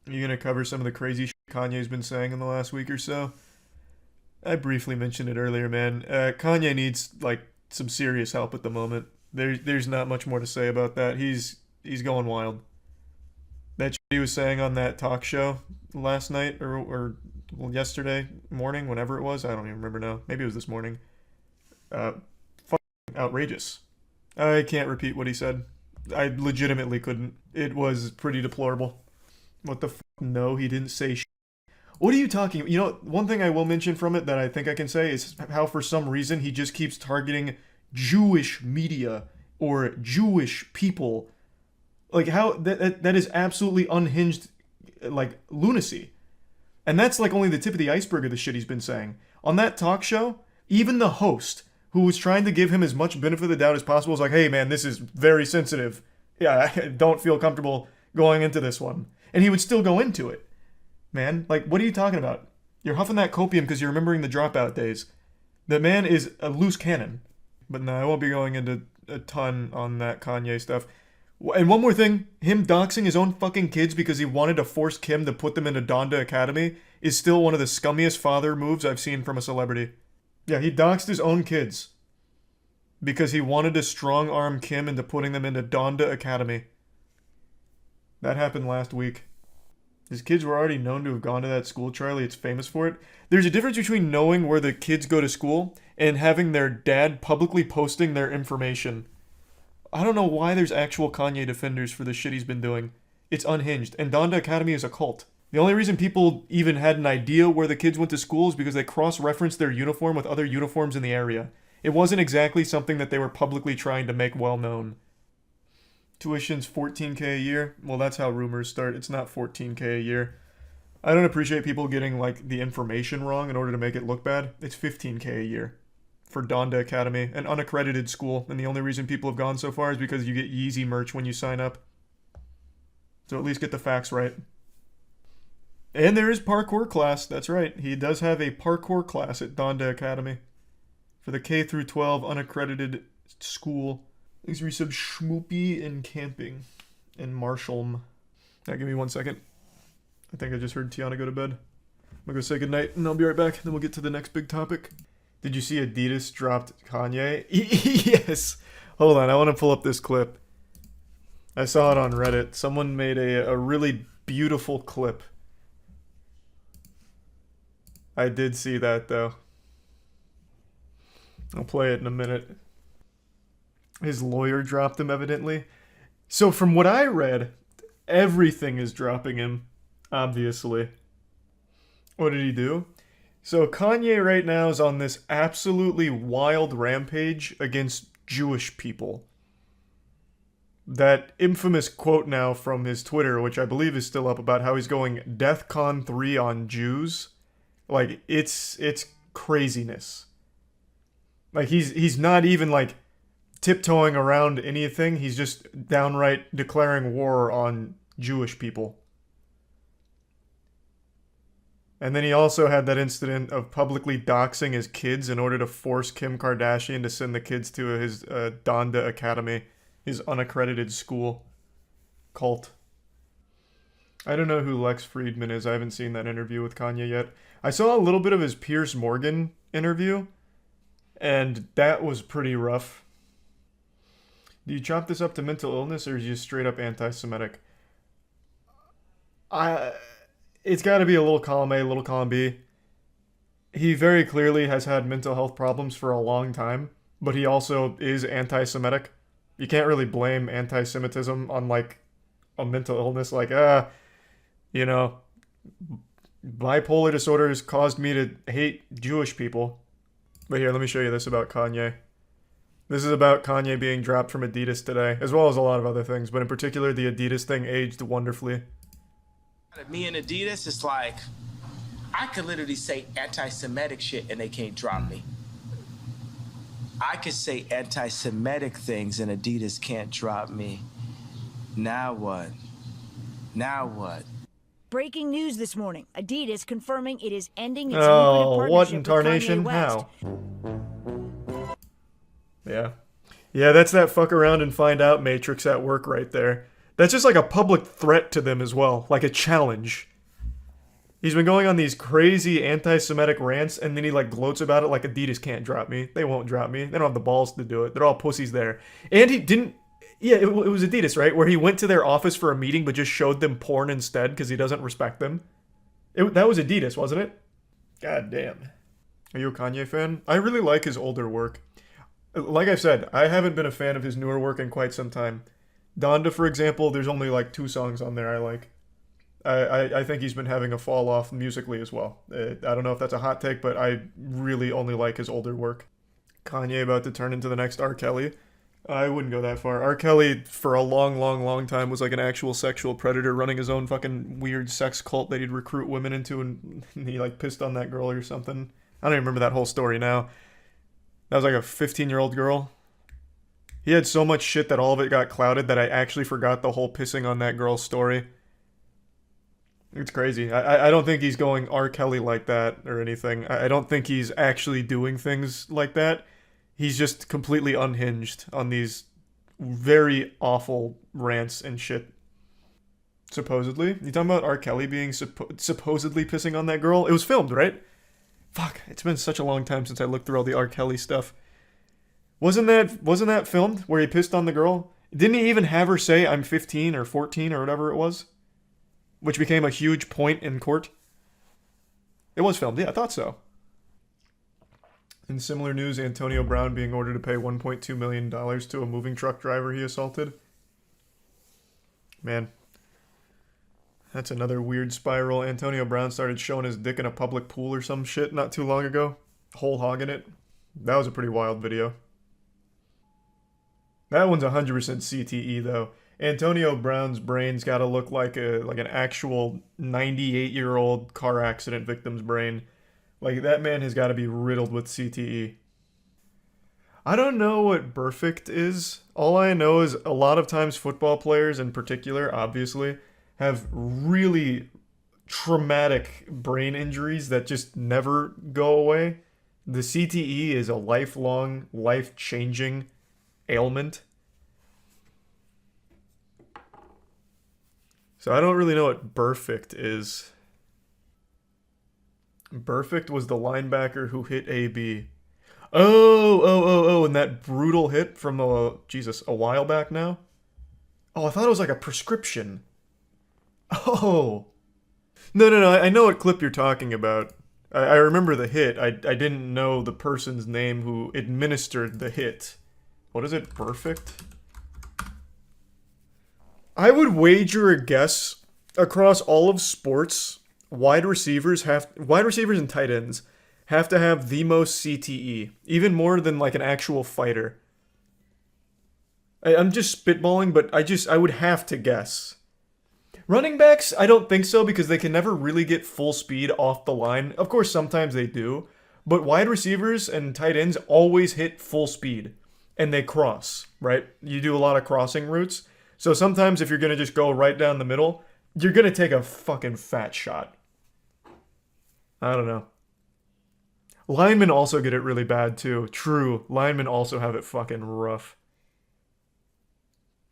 You gonna cover some of the crazy shit Kanye's been saying in the last week or so? I briefly mentioned it earlier, man. Kanye needs like some serious help at the moment. There's not much more to say about that. He's going wild. That shit he was saying on that talk show last night or well, yesterday morning, whenever it was, I don't even remember now. Maybe it was this morning. Uh, fucking outrageous. I can't repeat what he said. I legitimately couldn't. It was pretty deplorable. What the fuck? No, he didn't say shit. What are you talking about? You know, one thing I will mention from it that I think I can say is how for some reason he just keeps targeting Jewish media or Jewish people. Like how that is absolutely unhinged like lunacy. And that's like only the tip of the iceberg of the shit he's been saying. On that talk show, even the host, who was trying to give him as much benefit of the doubt as possible, was like, hey man, this is very sensitive. Yeah, I don't feel comfortable going into this one. And he would still go into it. Man, like, what are you talking about? You're huffing that copium because you're remembering the dropout days. The man is a loose cannon. But no, I won't be going into a ton on that Kanye stuff. And one more thing, him doxing his own fucking kids because he wanted to force Kim to put them into Donda Academy is still one of the scummiest father moves I've seen from a celebrity. Yeah, he doxed his own kids because he wanted to strong arm Kim into putting them into Donda Academy. That happened last week. His kids were already known to have gone to that school, Charlie. It's famous for it. There's a difference between knowing where the kids go to school and having their dad publicly posting their information. I don't know why there's actual Kanye defenders for the shit he's been doing. It's unhinged. And Donda Academy is a cult. The only reason people even had an idea where the kids went to school is because they cross-referenced their uniform with other uniforms in the area. It wasn't exactly something that they were publicly trying to make well known. Tuition's $14K a year? Well, that's how rumors start. It's not $14K a year. I don't appreciate people getting, like, the information wrong in order to make it look bad. It's $15K a year for Donda Academy, an unaccredited school, and the only reason people have gone so far is because you get Yeezy merch when you sign up. So at least get the facts right. And there is parkour class. That's right. He does have a parkour class at Donda Academy for the K through 12 unaccredited school. Thanks for resub Schmoopy and Camping and Marshall. Now give me 1 second. I think I just heard Tiana go to bed. I'm gonna go say goodnight and I'll be right back. Then we'll get to the next big topic. Did you see Adidas dropped Kanye? Yes. Hold on, I want to pull up this clip. I saw it on Reddit. Someone made a really beautiful clip. I did see that though. I'll play it in a minute. His lawyer dropped him, evidently. So from what I read, everything is dropping him, obviously. What did he do? So Kanye right now is on this absolutely wild rampage against Jewish people. That infamous quote now from his Twitter, which I believe is still up, about how he's going DEFCON 3 on Jews. Like, it's craziness. Like, he's not even, like, tiptoeing around anything. He's just downright declaring war on Jewish people. And then he also had that incident of publicly doxing his kids in order to force Kim Kardashian to send the kids to his Donda Academy, his unaccredited school cult. I don't know who Lex Friedman is. I haven't seen that interview with Kanye yet. I saw a little bit of his Piers Morgan interview, and that was pretty rough. Do you chop this up to mental illness, or is he just straight up anti-Semitic? It's got to be a little column A, a little column B. He very clearly has had mental health problems for a long time, but he also is anti-Semitic. You can't really blame anti-Semitism on, like, a mental illness. Like, you know, bipolar disorder has caused me to hate Jewish people. But here, let me show you this about Kanye. This is about Kanye being dropped from Adidas today, as well as a lot of other things, but in particular, the Adidas thing aged wonderfully. Me and Adidas, it's like, I could literally say anti-Semitic shit and they can't drop me. I could say anti-Semitic things and Adidas can't drop me. Now what? Now what? Breaking news this morning. Adidas confirming it is ending its lucrative what partnership in with tarnation? Kanye West. How? Yeah. Yeah, that's that fuck around and find out matrix at work right there. That's just like a public threat to them as well, like a challenge. He's been going on these crazy anti-Semitic rants, and then he like gloats about it like Adidas can't drop me. They won't drop me. They don't have the balls to do it. They're all pussies there. And he didn't. Yeah, it was Adidas, right? Where he went to their office for a meeting, but just showed them porn instead because he doesn't respect them. That was Adidas, wasn't it? God damn. Are you a Kanye fan? I really like his older work. Like I've said, I haven't been a fan of his newer work in quite some time. Donda, for example, there's only like 2 songs on there I like. I think he's been having a fall off musically as well. I don't know if that's a hot take, but I really only like his older work. Kanye about to turn into the next R. Kelly. I wouldn't go that far. R. Kelly, for a long time, was like an actual sexual predator running his own fucking weird sex cult that he'd recruit women into, and he like pissed on that girl or something. I don't even remember that whole story now. That was like a 15-year-old girl. He had so much shit that all of it got clouded that I actually forgot the whole pissing on that girl's story. It's crazy. I don't think he's going R. Kelly like that or anything. I don't think he's actually doing things like that. He's just completely unhinged on these very awful rants and shit. Supposedly? You talking about R. Kelly being supposedly pissing on that girl? It was filmed, right? Fuck, it's been such a long time since I looked through all the R. Kelly stuff. Wasn't that filmed where he pissed on the girl? Didn't he even have her say, I'm 15 or 14 or whatever it was? Which became a huge point in court. It was filmed, yeah, I thought so. In similar news, Antonio Brown being ordered to pay $1.2 million to a moving truck driver he assaulted. Man, that's another weird spiral. Antonio Brown started showing his dick in a public pool or some shit not too long ago. Whole hogging it. That was a pretty wild video. That one's 100% CTE though. Antonio Brown's brain's got to look like an actual 98-year-old car accident victim's brain. Like, that man has got to be riddled with CTE. I don't know what perfect is. All I know is a lot of times football players in particular, obviously, have really traumatic brain injuries that just never go away. The CTE is a lifelong, life-changing ailment. So I don't really know what perfect is. Perfect was the linebacker who hit AB. Oh, and that brutal hit from a while back now? Oh, I thought it was like a prescription. Oh. No, I know what clip you're talking about. I remember the hit. I didn't know the person's name who administered the hit. What is it? Perfect? I would wager a guess across all of sports, wide receivers and tight ends have to have the most CTE, even more than like an actual fighter. I'm just spitballing, but I would have to guess. Running backs, I don't think so because they can never really get full speed off the line. Of course, sometimes they do, but wide receivers and tight ends always hit full speed and they cross, right? You do a lot of crossing routes. So sometimes if you're going to just go right down the middle, you're going to take a fucking fat shot. I don't know. Linemen also get it really bad too. True. Linemen also have it fucking rough.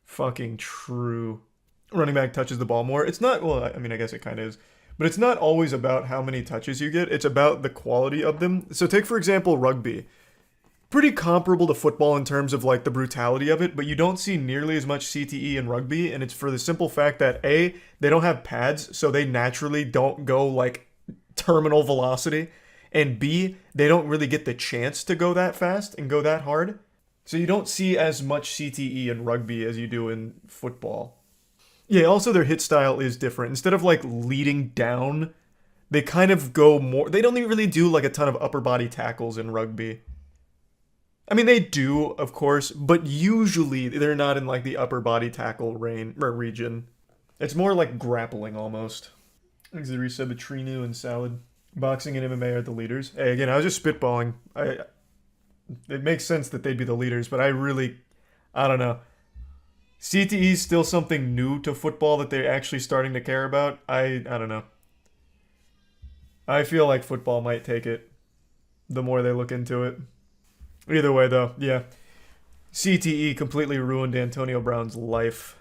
Fucking true. Running back touches the ball more. It's not, well, I mean, I guess it kind of is. But it's not always about how many touches you get. It's about the quality of them. So take, for example, rugby. Pretty comparable to football in terms of like the brutality of it, but you don't see nearly as much CTE in rugby, and it's for the simple fact that A, they don't have pads, so they naturally don't go like terminal velocity, and B, they don't really get the chance to go that fast and go that hard. So you don't see as much CTE in rugby as you do in football. Yeah, also their hit style is different. Instead of like leading down, they kind of go more, they don't even really do like a ton of upper body tackles in rugby. I mean, they do, of course, but usually they're not in like the upper body tackle region. It's more like grappling almost. Auxiliary said Trinu and Salad. Boxing and MMA are the leaders. Hey, again, I was just spitballing. It makes sense that they'd be the leaders, but I don't know. CTE is still something new to football that they're actually starting to care about. I don't know. I feel like football might take it the more they look into it. Either way, though, yeah. CTE completely ruined Antonio Brown's life.